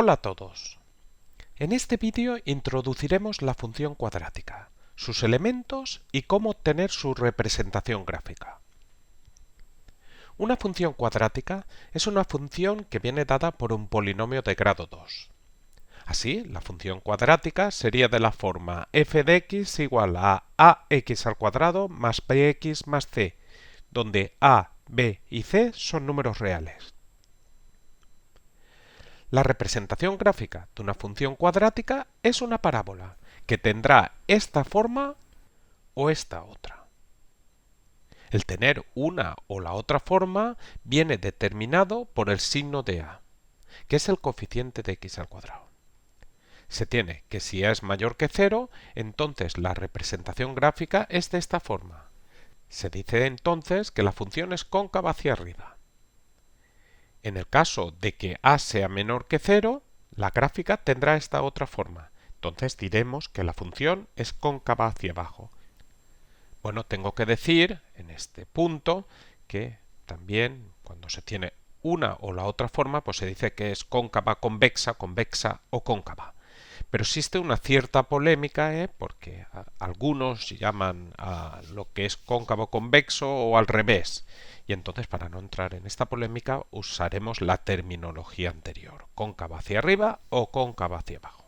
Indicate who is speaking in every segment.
Speaker 1: Hola a todos. En este vídeo introduciremos la función cuadrática, sus elementos y cómo obtener su representación gráfica. Una función cuadrática es una función que viene dada por un polinomio de grado 2. Así, la función cuadrática sería de la forma f de x igual a ax al cuadrado más bx más c, donde a, b y c son números reales. La representación gráfica de una función cuadrática es una parábola, que tendrá esta forma o esta otra. El tener una o la otra forma viene determinado por el signo de a, que es el coeficiente de x al cuadrado. Se tiene que si a es mayor que 0, entonces la representación gráfica es de esta forma. Se dice entonces que la función es cóncava hacia arriba. En el caso de que a sea menor que 0, la gráfica tendrá esta otra forma. Entonces diremos que la función es cóncava hacia abajo. Bueno, tengo que decir en este punto que también cuando se tiene una o la otra forma, pues se dice que es cóncava, convexa, convexa o cóncava. Pero existe una cierta polémica, porque algunos llaman a lo que es cóncavo convexo o al revés. Y entonces, para no entrar en esta polémica, usaremos la terminología anterior, cóncava hacia arriba o cóncava hacia abajo.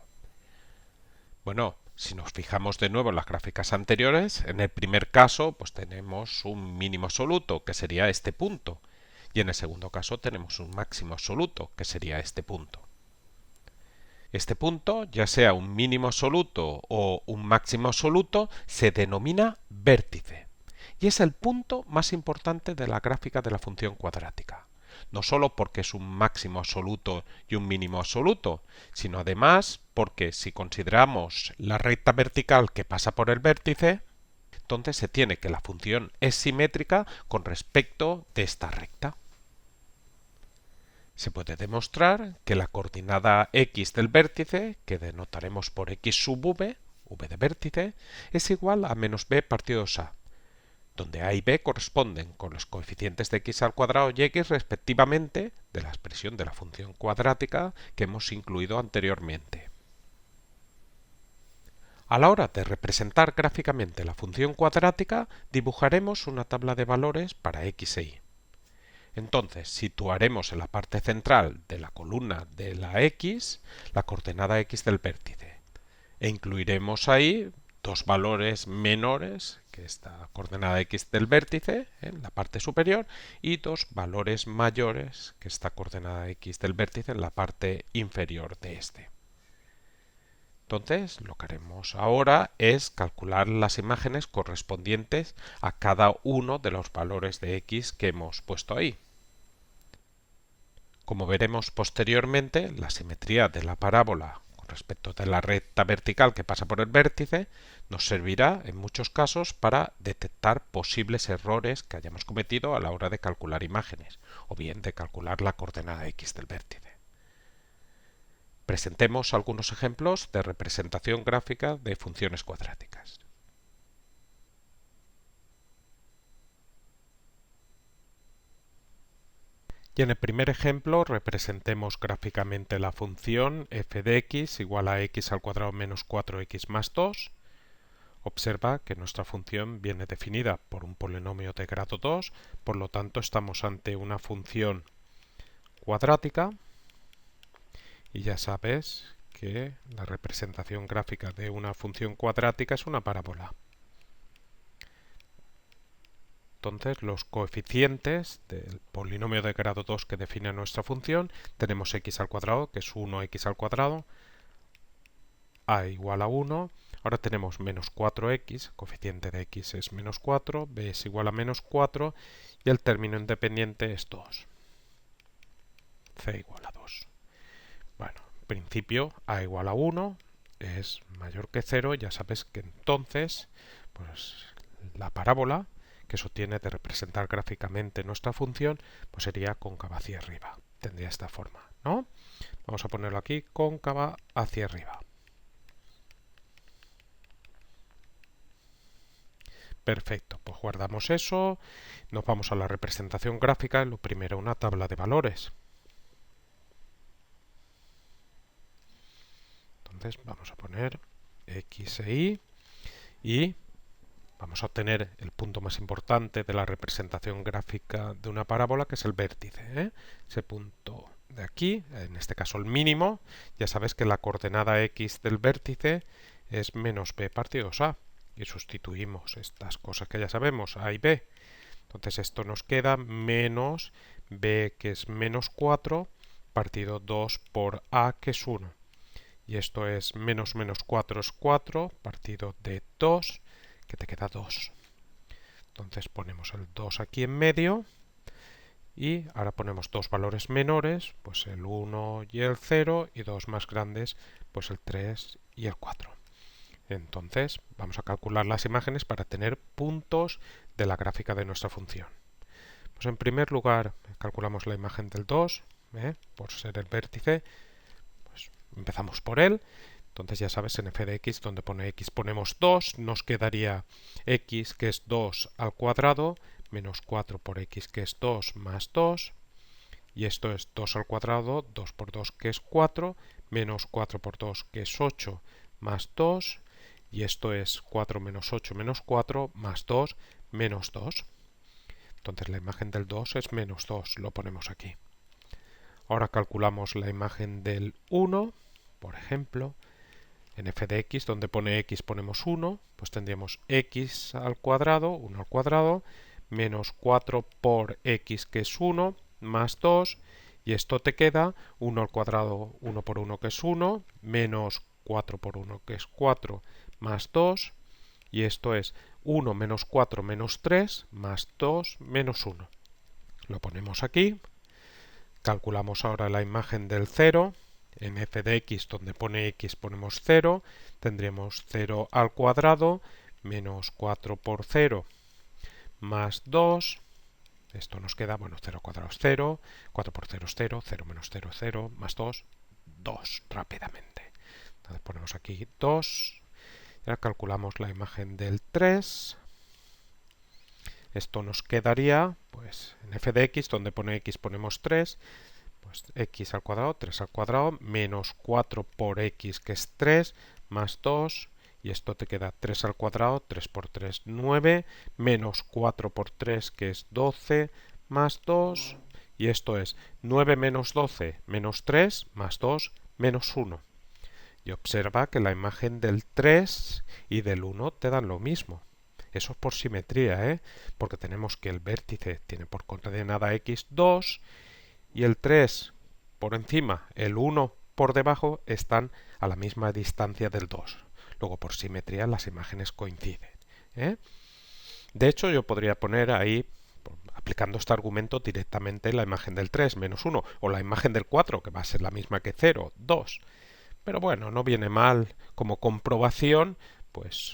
Speaker 1: Bueno, si nos fijamos de nuevo en las gráficas anteriores, en el primer caso pues tenemos un mínimo absoluto, que sería este punto, y en el segundo caso tenemos un máximo absoluto, que sería este punto. Este punto, ya sea un mínimo absoluto o un máximo absoluto, se denomina vértice y es el punto más importante de la gráfica de la función cuadrática. No solo porque es un máximo absoluto y un mínimo absoluto, sino además porque si consideramos la recta vertical que pasa por el vértice, entonces se tiene que la función es simétrica con respecto de esta recta. Se puede demostrar que la coordenada x del vértice, que denotaremos por x sub v, v de vértice, es igual a menos b partido a, donde a y b corresponden con los coeficientes de x al cuadrado y x respectivamente de la expresión de la función cuadrática que hemos incluido anteriormente. A la hora de representar gráficamente la función cuadrática, dibujaremos una tabla de valores para x e y. Entonces, situaremos en la parte central de la columna de la x la coordenada x del vértice e incluiremos ahí dos valores menores que esta coordenada x del vértice en la parte superior y dos valores mayores que esta coordenada x del vértice en la parte inferior de este. Entonces, lo que haremos ahora es calcular las imágenes correspondientes a cada uno de los valores de x que hemos puesto ahí. Como veremos posteriormente, la simetría de la parábola con respecto de la recta vertical que pasa por el vértice nos servirá en muchos casos para detectar posibles errores que hayamos cometido a la hora de calcular imágenes o bien de calcular la coordenada x del vértice. Presentemos algunos ejemplos de representación gráfica de funciones cuadráticas. Y en el primer ejemplo representemos gráficamente la función f de x igual a x al cuadrado menos 4x más 2. Observa que nuestra función viene definida por un polinomio de grado 2, por lo tanto estamos ante una función cuadrática y ya sabes que la representación gráfica de una función cuadrática es una parábola. Entonces, los coeficientes del polinomio de grado 2 que define nuestra función, tenemos x al cuadrado, que es 1x al cuadrado, a igual a 1. Ahora tenemos menos 4x, coeficiente de x es menos 4, b es igual a menos 4 y el término independiente es 2. c igual a 2. Bueno, en principio a igual a 1 es mayor que 0, ya sabes que entonces pues la parábola que sostiene de representar gráficamente nuestra función, pues sería cóncava hacia arriba. Tendría esta forma, ¿no? Vamos a ponerlo aquí, cóncava hacia arriba. Perfecto, pues guardamos eso, nos vamos a la representación gráfica, lo primero una tabla de valores. Entonces vamos a poner X e Y y vamos a obtener el punto más importante de la representación gráfica de una parábola, que es el vértice, ¿eh? Ese punto de aquí, en este caso el mínimo. Ya sabes que la coordenada X del vértice es menos B partido A. Y sustituimos estas cosas que ya sabemos, A y B. Entonces esto nos queda menos B, que es menos 4, partido 2 por A, que es 1. Y esto es menos menos 4 es 4, partido de 2, que te queda 2. Entonces ponemos el 2 aquí en medio y ahora ponemos dos valores menores, pues el 1 y el 0, y dos más grandes, pues el 3 y el 4. Entonces vamos a calcular las imágenes para tener puntos de la gráfica de nuestra función. Pues en primer lugar calculamos la imagen del 2, por ser el vértice, pues empezamos por él. Entonces ya sabes, en f de x, donde pone x ponemos 2, nos quedaría x, que es 2 al cuadrado, menos 4 por x, que es 2, más 2, y esto es 2 al cuadrado, 2 por 2, que es 4, menos 4 por 2, que es 8, más 2, y esto es 4 menos 8 menos 4, más 2, menos 2. Entonces la imagen del 2 es menos 2, lo ponemos aquí. Ahora calculamos la imagen del 1, por ejemplo. En f de x, donde pone x ponemos 1, pues tendríamos x al cuadrado, 1 al cuadrado, menos 4 por x, que es 1, más 2, y esto te queda 1 al cuadrado, 1 por 1, que es 1, menos 4 por 1, que es 4, más 2, y esto es 1 menos 4 menos 3, más 2 menos 1. Lo ponemos aquí. Calculamos ahora la imagen del 0. En f de x, donde pone x ponemos 0, tendremos 0 al cuadrado, menos 4 por 0, más 2, esto nos queda, bueno, 0 al cuadrado es 0, 4 por 0 es 0, 0 menos 0 es 0, más 2, 2 rápidamente. Entonces ponemos aquí 2, y ahora calculamos la imagen del 3. Esto nos quedaría, pues, en f de x, donde pone x ponemos 3, pues x al cuadrado, 3 al cuadrado, menos 4 por x, que es 3, más 2, y esto te queda 3 al cuadrado, 3 por 3, 9, menos 4 por 3, que es 12, más 2, y esto es 9 menos 12, menos 3, más 2, menos 1. Y observa que la imagen del 3 y del 1 te dan lo mismo. Eso es por simetría, porque tenemos que el vértice tiene por coordenada x 2, y el 3 por encima, el 1 por debajo, están a la misma distancia del 2. Luego, por simetría, las imágenes coinciden. De hecho, yo podría poner ahí, aplicando este argumento, directamente la imagen del 3, menos 1, o la imagen del 4, que va a ser la misma que 0, 2. Pero bueno, no viene mal como comprobación, pues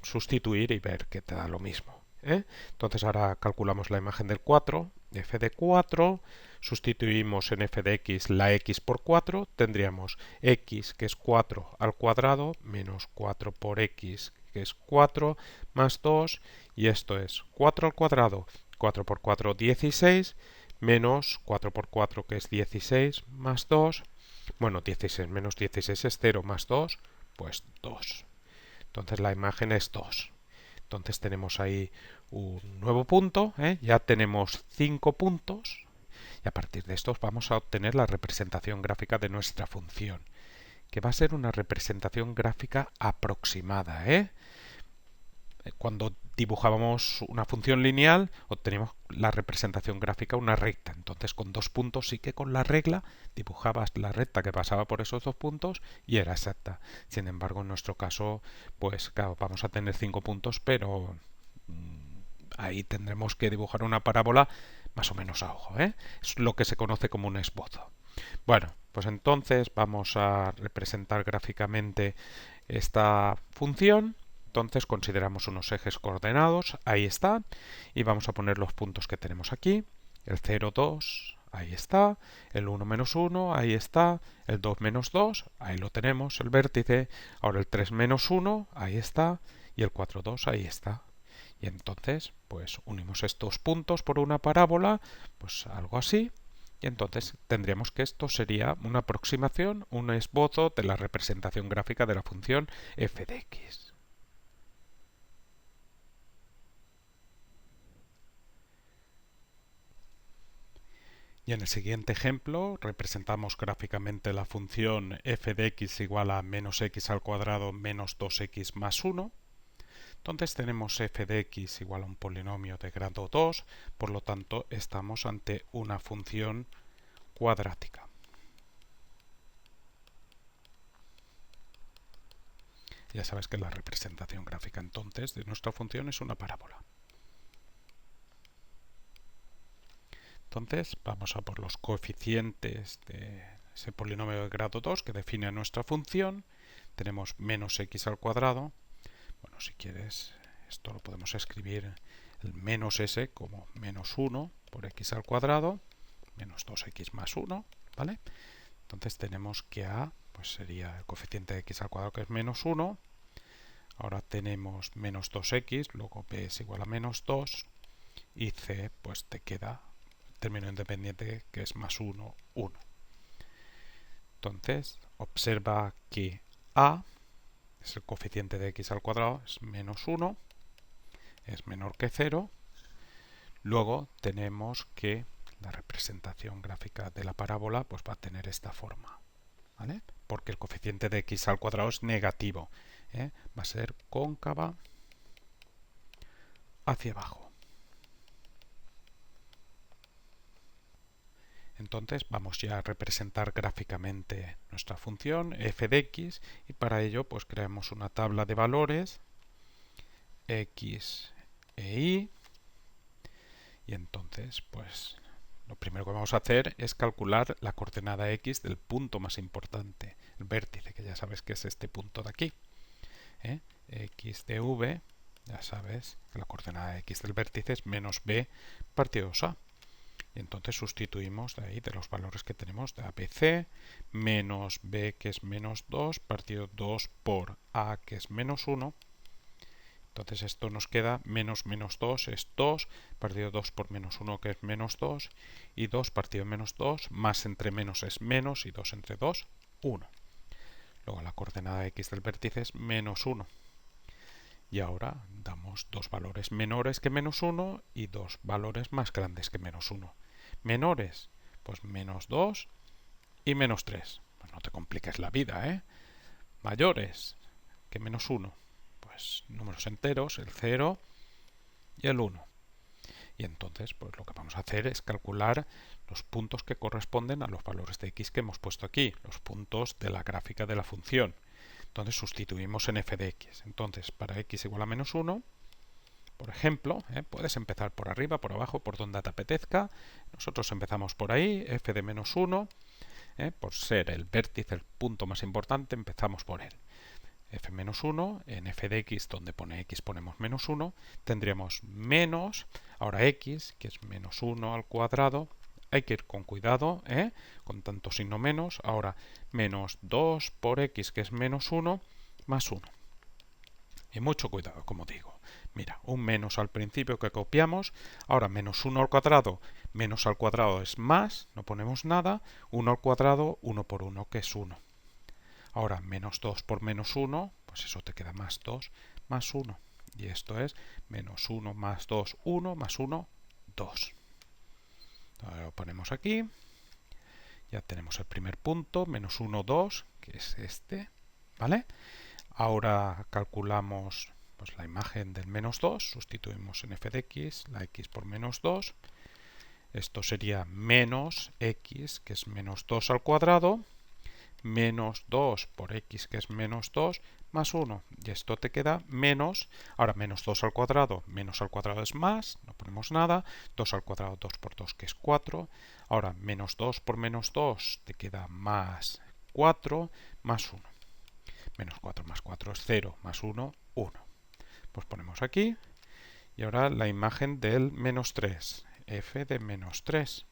Speaker 1: sustituir y ver que te da lo mismo. Entonces ahora calculamos la imagen del 4, f de 4, sustituimos en f de x la x por 4, tendríamos x, que es 4 al cuadrado, menos 4 por x, que es 4, más 2, y esto es 4 al cuadrado, 4 por 4, 16, menos 4 por 4, que es 16, más 2, bueno, 16 menos 16 es 0, más 2, pues 2. Entonces la imagen es 2. Entonces tenemos ahí un nuevo punto, ya tenemos 5 puntos, y a partir de estos vamos a obtener la representación gráfica de nuestra función, que va a ser una representación gráfica aproximada. Cuando dibujábamos una función lineal, obteníamos la representación gráfica, una recta. Entonces, con 2 puntos sí que con la regla dibujabas la recta que pasaba por esos 2 puntos y era exacta. Sin embargo, en nuestro caso, pues claro, vamos a tener 5 puntos, pero ahí tendremos que dibujar una parábola más o menos a ojo. Es lo que se conoce como un esbozo. Bueno, pues entonces vamos a representar gráficamente esta función. Entonces consideramos unos ejes coordenados, ahí está, y vamos a poner los puntos que tenemos aquí. El 0, 2, ahí está, el 1 menos 1, ahí está, el 2 menos 2, ahí lo tenemos, el vértice, ahora el 3 menos 1, ahí está, y el 4, 2, ahí está. Y entonces, pues unimos estos puntos por una parábola, pues algo así, Y entonces tendríamos que esto sería una aproximación, un esbozo de la representación gráfica de la función f de x. Y en el siguiente ejemplo representamos gráficamente la función f de x igual a menos x al cuadrado menos 2x más 1. Entonces tenemos f de x igual a un polinomio de grado 2, por lo tanto estamos ante una función cuadrática. Ya sabes que la representación gráfica entonces de nuestra función es una parábola. Entonces vamos a por los coeficientes de ese polinomio de grado 2 que define nuestra función. Tenemos menos x al cuadrado. Bueno, si quieres, esto lo podemos escribir el menos s como menos 1 por x al cuadrado, menos 2x más 1, ¿vale? Entonces tenemos que a pues sería el coeficiente de x al cuadrado, que es menos 1. Ahora tenemos menos 2x, luego b es igual a menos 2, y c pues te queda término independiente que es más 1, 1. Entonces, observa que a es el coeficiente de x al cuadrado, es menos 1, es menor que 0. Luego tenemos que la representación gráfica de la parábola pues va a tener esta forma, ¿vale? Porque el coeficiente de x al cuadrado es negativo, ¿eh? Va a ser cóncava hacia abajo. Entonces vamos ya a representar gráficamente nuestra función f de x y para ello pues creamos una tabla de valores x e y. Y entonces pues lo primero que vamos a hacer es calcular la coordenada x del punto más importante, el vértice, que ya sabes que es este punto de aquí, ¿eh? X de v, ya sabes que la coordenada x del vértice es menos b partido 2a. Y entonces sustituimos de ahí, de los valores que tenemos de ABC, menos B que es menos 2, partido 2 por A que es menos 1. Entonces esto nos queda menos menos 2 es 2, partido 2 por menos 1 que es menos 2, y 2 partido menos 2, más entre menos es menos, y 2 entre 2, 1. Luego la coordenada x del vértice es menos 1. Y ahora damos dos valores menores que menos 1 y dos valores más grandes que menos 1. Menores, pues menos 2 y menos 3. Pues no te compliques la vida, ¿eh? Mayores que menos 1, pues números enteros, el 0 y el 1. Y entonces pues lo que vamos a hacer es calcular los puntos que corresponden a los valores de x que hemos puesto aquí, los puntos de la gráfica de la función. Entonces sustituimos en f de x. Entonces para x igual a menos 1, por ejemplo, puedes empezar por arriba, por abajo, por donde te apetezca. Nosotros empezamos por ahí, f de menos 1, por ser el vértice, el punto más importante, empezamos por él. F menos 1, en f de x, donde pone x ponemos menos 1, tendríamos menos, ahora x, que es menos 1 al cuadrado, hay que ir con cuidado, con tanto signo menos, ahora menos 2 por x, que es menos 1, más 1. Y mucho cuidado, como digo. Mira, un menos al principio que copiamos, ahora menos 1 al cuadrado, menos al cuadrado es más, no ponemos nada, 1 al cuadrado, 1 por 1, que es 1. Ahora, menos 2 por menos 1, pues eso te queda más 2, más 1. Y esto es menos 1 más 2, 1, más 1, 2. Ahora lo ponemos aquí. Ya tenemos el primer punto, menos 1, 2, que es este, ¿vale? Ahora calculamos pues, la imagen del menos 2, sustituimos en f de x, la x por menos 2. Esto sería menos x, que es menos 2 al cuadrado, menos 2 por x, que es menos 2, más 1. Y esto te queda menos, ahora menos 2 al cuadrado, menos al cuadrado es más, no ponemos nada, 2 al cuadrado, 2 por 2, que es 4. Ahora menos 2 por menos 2 te queda más 4, más 1. Menos 4 más 4 es 0, más 1, 1. Pues ponemos aquí, y ahora la imagen del menos 3, f de menos 3.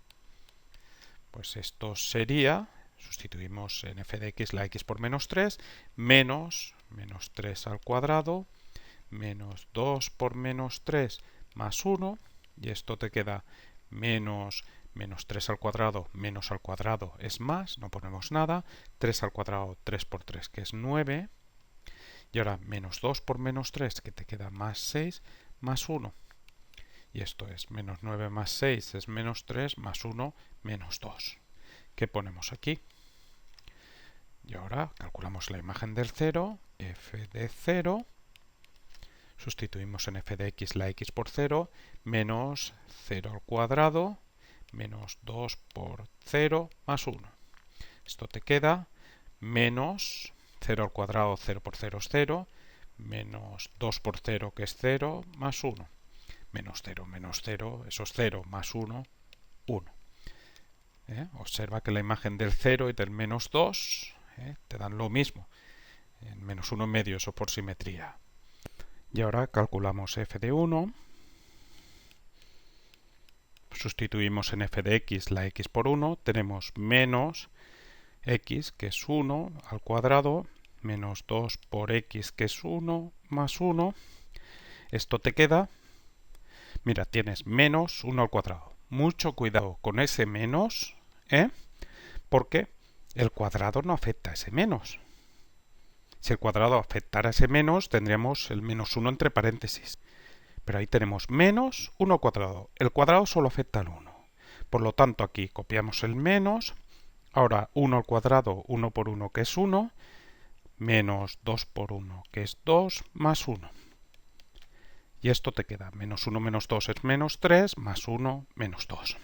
Speaker 1: Pues esto sería, sustituimos en f de x la x por menos 3, menos 3 al cuadrado, menos 2 por menos 3 más 1, y esto te queda menos menos 3 al cuadrado menos al cuadrado es más, no ponemos nada. 3 al cuadrado, 3 por 3, que es 9. Y ahora menos 2 por menos 3, que te queda más 6, más 1. Y esto es menos 9 más 6 es menos 3, más 1, menos 2. ¿Qué ponemos aquí? Y ahora calculamos la imagen del 0, f de 0. Sustituimos en f de x la x por 0, menos 0 al cuadrado, menos 2 por 0, más 1. Esto te queda menos 0 al cuadrado, 0 por 0 es 0, menos 2 por 0, que es 0, más 1. Menos 0, eso es 0, más 1, 1. Observa que la imagen del 0 y del menos 2 te dan lo mismo. En menos 1 medio, eso por simetría. Y ahora calculamos f de 1. Sustituimos en f de x la x por 1. Tenemos menos x, que es 1, al cuadrado, menos 2 por x, que es 1, más 1. Esto te queda, mira, tienes menos 1 al cuadrado. Mucho cuidado con ese menos, porque el cuadrado no afecta a ese menos. Si el cuadrado afectara a ese menos, tendríamos el menos 1 entre paréntesis. Pero ahí tenemos menos 1 al cuadrado. El cuadrado solo afecta al 1. Por lo tanto, aquí copiamos el menos. Ahora 1 al cuadrado, 1 por 1, que es 1, menos 2 por 1, que es 2, más 1. Y esto te queda menos 1 menos 2 es menos 3, más 1, menos 2.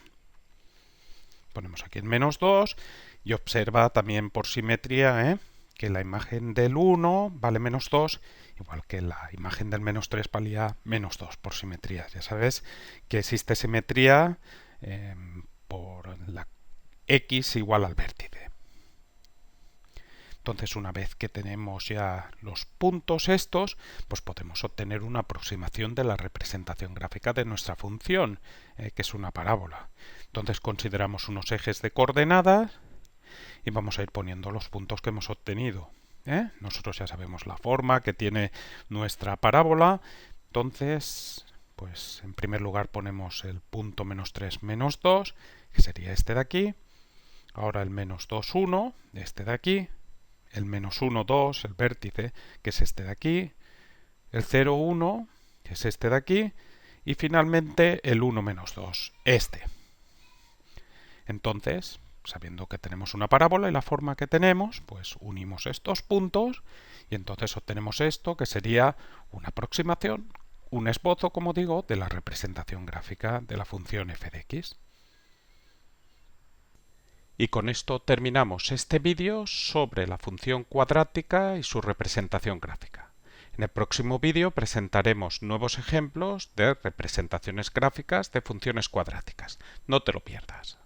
Speaker 1: Ponemos aquí el menos 2 y observa también por simetría que la imagen del 1 vale menos 2, igual que la imagen del menos 3 valía menos 2 por simetría. Ya sabes que existe simetría por la x igual al vértice. Entonces, una vez que tenemos ya los puntos estos, pues podemos obtener una aproximación de la representación gráfica de nuestra función, que es una parábola. Entonces, consideramos unos ejes de coordenadas y vamos a ir poniendo los puntos que hemos obtenido. Nosotros ya sabemos la forma que tiene nuestra parábola. Entonces, pues en primer lugar ponemos el punto menos 3, menos 2, que sería este de aquí. Ahora el menos 2, 1, este de aquí. El menos 1, 2, el vértice, que es este de aquí, el 0, 1, que es este de aquí, y finalmente el 1 menos 2, este. Entonces, sabiendo que tenemos una parábola y la forma que tenemos, pues unimos estos puntos y entonces obtenemos esto, que sería una aproximación, un esbozo, como digo, de la representación gráfica de la función f de x. Y con esto terminamos este vídeo sobre la función cuadrática y su representación gráfica. En el próximo vídeo presentaremos nuevos ejemplos de representaciones gráficas de funciones cuadráticas. No te lo pierdas.